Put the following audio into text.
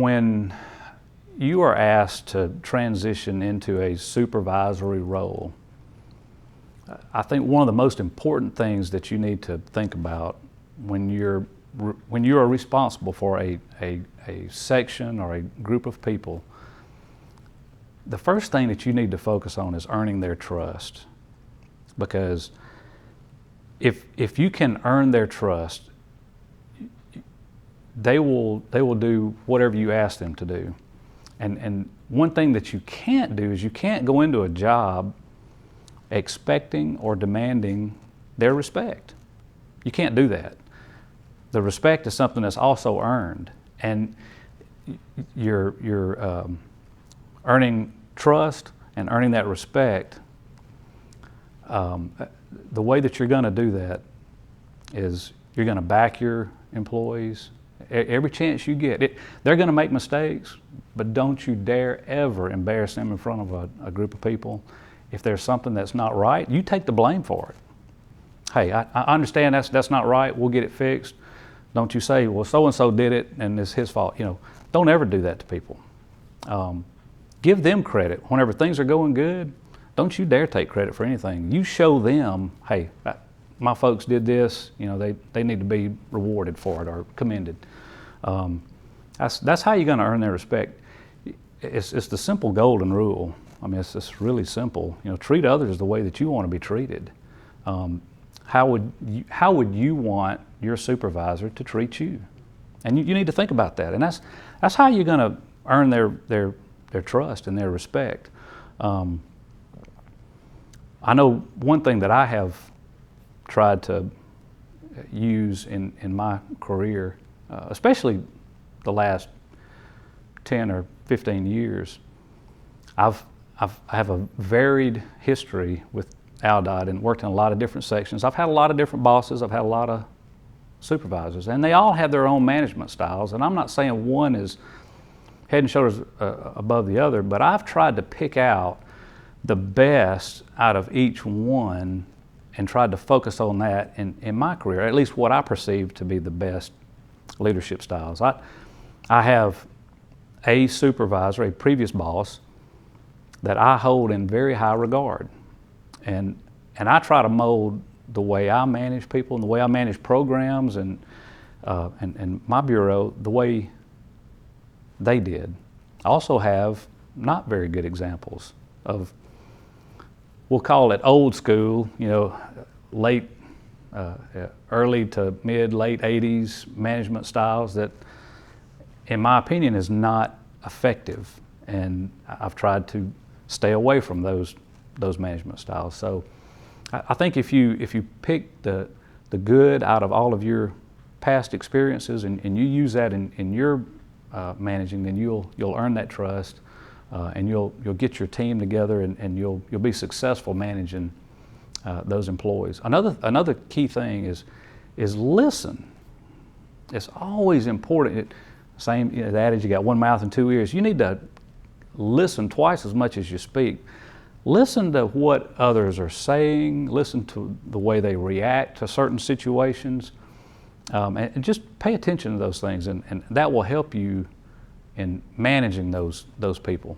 when you are asked to transition into a supervisory role, I think one of the most important things that you need to think about when you are responsible for a section or a group of people, the first thing that you need to focus on is earning their trust. Because if you can earn their trust, they will do whatever you ask them to do. And one thing that you can't do is you can't go into a job expecting or demanding their respect. You can't do that. The respect is something that's also earned, and you're earning trust and earning that respect. The way that you're going to do that is you're going to back your employees every chance you get. They're going to make mistakes, but don't you dare ever embarrass them in front of a group of people. If there's something that's not right, you take the blame for it. Hey, I understand that's not right. We'll get it fixed. Don't you say, well, so-and-so did it and it's his fault. Don't ever do that to people. Give them credit. Whenever things are going good, don't you dare take credit for anything. You show them, hey, my folks did this, they need to be rewarded for it or commended. That's how you're going to earn their respect. It's the simple golden rule. I mean, it's just really simple. Treat others the way that you want to be treated. How would you want your supervisor to treat you? And you need to think about that. And that's how you're going to earn their trust and their respect. I know one thing that I have tried to use in my career, especially the last 10 or 15 years, I have a varied history with Aldott and worked in a lot of different sections. I've had a lot of different bosses. I've had a lot of supervisors, and they all have their own management styles. And I'm not saying one is head and shoulders above the other, but I've tried to pick out the best out of each one and tried to focus on that in my career, at least what I perceive to be the best leadership styles. I have a supervisor, a previous boss, that I hold in very high regard. And I try to mold the way I manage people and the way I manage programs and my bureau the way they did. I also have not very good examples of, we'll call it old school, late, early to mid, late 80s management styles that, in my opinion, is not effective. And I've tried to stay away from those management styles. So I think if you pick the good out of all of your past experiences and you use that in your managing, then you'll earn that trust, and you'll get your team together, and you'll be successful managing those employees. Another key thing is listen. It's always important. Same the adage, you got one mouth and two ears. You need to listen twice as much as you speak. Listen to what others are saying. Listen to the way they react to certain situations, and just pay attention to those things, and that will help you in managing those people.